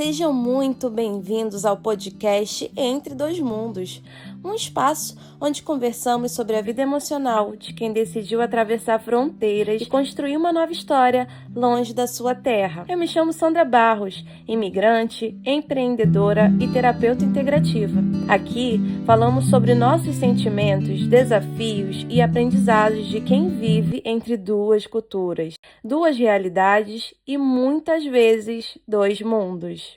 Sejam muito bem-vindos ao podcast Entre Dois Mundos, um espaço onde conversamos sobre a vida emocional de quem decidiu atravessar fronteiras e construir uma nova história longe da sua terra. Eu me chamo Sandra Barros, imigrante, empreendedora e terapeuta integrativa. Aqui falamos sobre nossos sentimentos, desafios e aprendizados de quem vive entre duas culturas, duas realidades e muitas vezes dois mundos.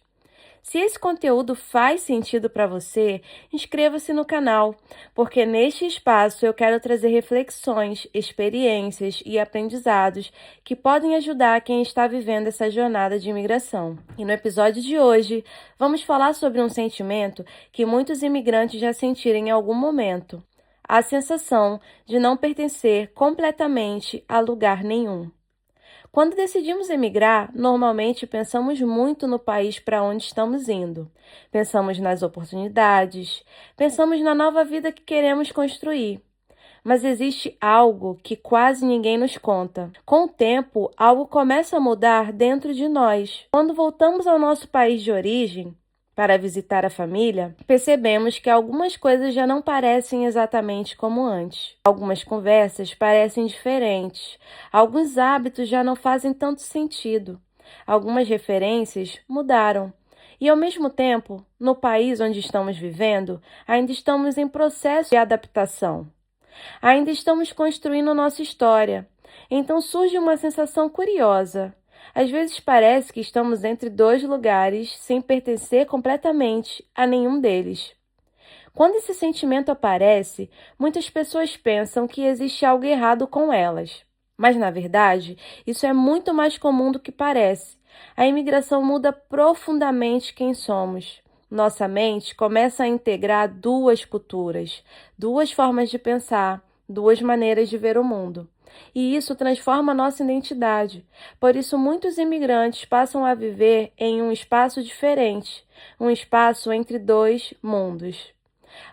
Se esse conteúdo faz sentido para você, inscreva-se no canal, porque neste espaço eu quero trazer reflexões, experiências e aprendizados que podem ajudar quem está vivendo essa jornada de imigração. E no episódio de hoje, vamos falar sobre um sentimento que muitos imigrantes já sentiram em algum momento: a sensação de não pertencer completamente a lugar nenhum. Quando decidimos emigrar, normalmente pensamos muito no país para onde estamos indo. Pensamos nas oportunidades, pensamos na nova vida que queremos construir. Mas existe algo que quase ninguém nos conta. Com o tempo, algo começa a mudar dentro de nós. Quando voltamos ao nosso país de origem, para visitar a família, percebemos que algumas coisas já não parecem exatamente como antes. Algumas conversas parecem diferentes, alguns hábitos já não fazem tanto sentido, algumas referências mudaram. E, ao mesmo tempo, no país onde estamos vivendo, ainda estamos em processo de adaptação. Ainda estamos construindo nossa história. Então surge uma sensação curiosa. Às vezes parece que estamos entre dois lugares sem pertencer completamente a nenhum deles. Quando esse sentimento aparece, muitas pessoas pensam que existe algo errado com elas. Mas, na verdade, isso é muito mais comum do que parece. A imigração muda profundamente quem somos. Nossa mente começa a integrar duas culturas, duas formas de pensar, duas maneiras de ver o mundo. E isso transforma nossa identidade. Por isso, muitos imigrantes passam a viver em um espaço diferente, um espaço entre dois mundos.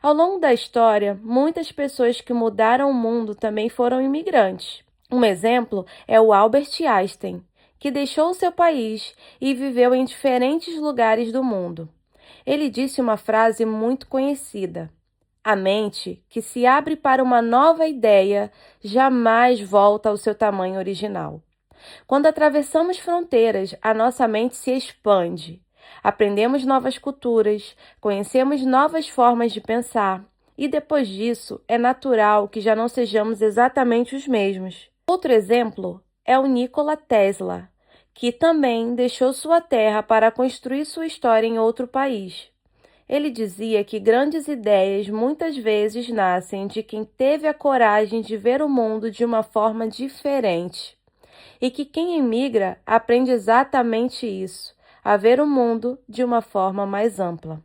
Ao longo da história, muitas pessoas que mudaram o mundo também foram imigrantes. Um exemplo é o Albert Einstein, que deixou seu país e viveu em diferentes lugares do mundo. Ele disse uma frase muito conhecida: "A mente que se abre para uma nova ideia jamais volta ao seu tamanho original." Quando atravessamos fronteiras, a nossa mente se expande. Aprendemos novas culturas, conhecemos novas formas de pensar, e depois disso, é natural que já não sejamos exatamente os mesmos. Outro exemplo é o Nikola Tesla, que também deixou sua terra para construir sua história em outro país. Ele dizia que grandes ideias muitas vezes nascem de quem teve a coragem de ver o mundo de uma forma diferente. E que quem emigra aprende exatamente isso, a ver o mundo de uma forma mais ampla.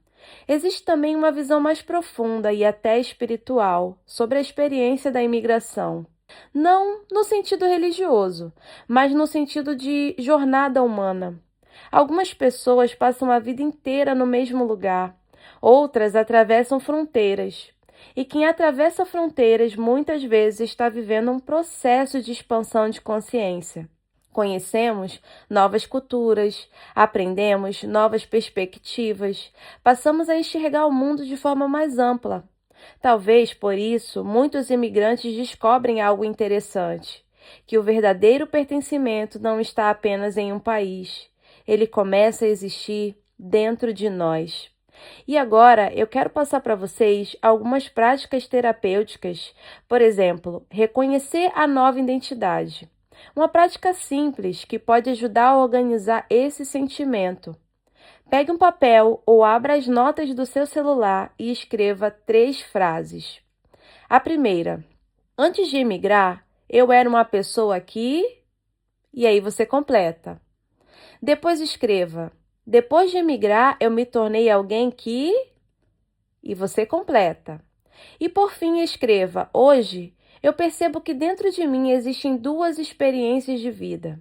Existe também uma visão mais profunda e até espiritual sobre a experiência da imigração. Não no sentido religioso, mas no sentido de jornada humana. Algumas pessoas passam a vida inteira no mesmo lugar. Outras atravessam fronteiras. E quem atravessa fronteiras muitas vezes está vivendo um processo de expansão de consciência. Conhecemos novas culturas, aprendemos novas perspectivas, passamos a enxergar o mundo de forma mais ampla. Talvez por isso muitos imigrantes descobrem algo interessante, que o verdadeiro pertencimento não está apenas em um país, ele começa a existir dentro de nós. E agora eu quero passar para vocês algumas práticas terapêuticas, por exemplo, reconhecer a nova identidade. Uma prática simples que pode ajudar a organizar esse sentimento. Pegue um papel ou abra as notas do seu celular e escreva 3 frases. A primeira: antes de emigrar, eu era uma pessoa que... E aí você completa. Depois escreva: depois de emigrar, eu me tornei alguém que... E você completa. E por fim escreva: hoje, eu percebo que dentro de mim existem duas experiências de vida,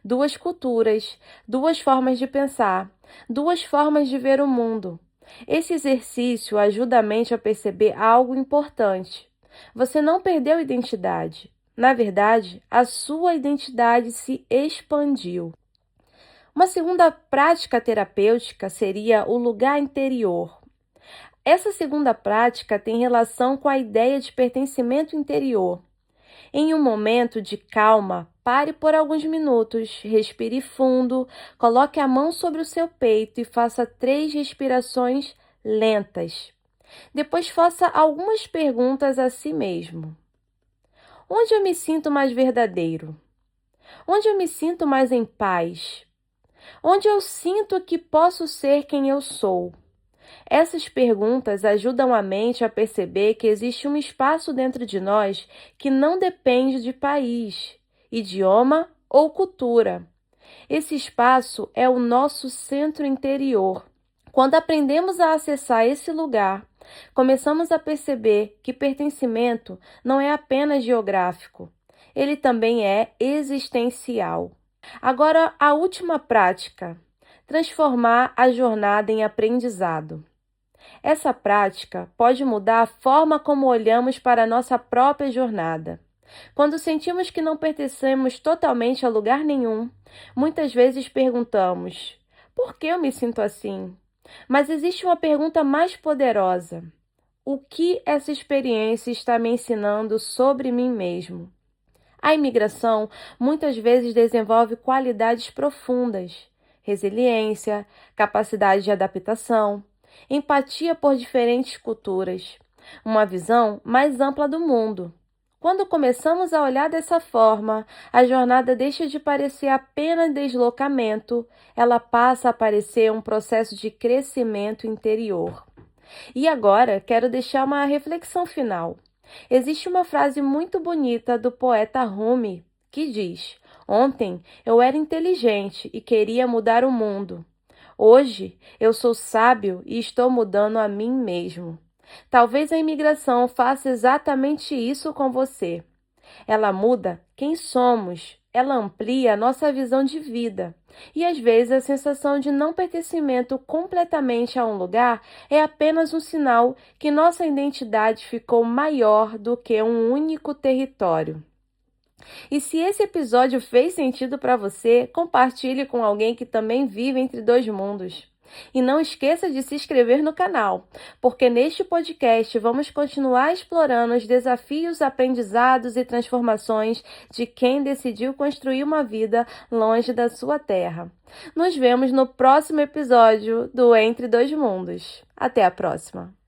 duas culturas, duas formas de pensar, duas formas de ver o mundo. Esse exercício ajuda a mente a perceber algo importante. Você não perdeu identidade. Na verdade, a sua identidade se expandiu. Uma segunda prática terapêutica seria o lugar interior. Essa segunda prática tem relação com a ideia de pertencimento interior. Em um momento de calma, pare por alguns minutos, respire fundo, coloque a mão sobre o seu peito e faça 3 respirações lentas. Depois faça algumas perguntas a si mesmo. Onde eu me sinto mais verdadeiro? Onde eu me sinto mais em paz? Onde eu sinto que posso ser quem eu sou? Essas perguntas ajudam a mente a perceber que existe um espaço dentro de nós que não depende de país, idioma ou cultura. Esse espaço é o nosso centro interior. Quando aprendemos a acessar esse lugar, começamos a perceber que pertencimento não é apenas geográfico, ele também é existencial. Agora, a última prática: transformar a jornada em aprendizado. Essa prática pode mudar a forma como olhamos para a nossa própria jornada. Quando sentimos que não pertencemos totalmente a lugar nenhum, muitas vezes perguntamos: por que eu me sinto assim? Mas existe uma pergunta mais poderosa: o que essa experiência está me ensinando sobre mim mesmo? A imigração muitas vezes desenvolve qualidades profundas: resiliência, capacidade de adaptação, empatia por diferentes culturas, uma visão mais ampla do mundo. Quando começamos a olhar dessa forma, a jornada deixa de parecer apenas deslocamento, ela passa a parecer um processo de crescimento interior. E agora, quero deixar uma reflexão final. Existe uma frase muito bonita do poeta Rumi que diz: ontem eu era inteligente e queria mudar o mundo. Hoje eu sou sábio e estou mudando a mim mesmo. Talvez a imigração faça exatamente isso com você. Ela muda quem somos, ela amplia a nossa visão de vida. E às vezes a sensação de não pertencimento completamente a um lugar é apenas um sinal que nossa identidade ficou maior do que um único território. E se esse episódio fez sentido para você, compartilhe com alguém que também vive entre dois mundos. E não esqueça de se inscrever no canal, porque neste podcast vamos continuar explorando os desafios, aprendizados e transformações de quem decidiu construir uma vida longe da sua terra. Nos vemos no próximo episódio do Entre Dois Mundos. Até a próxima!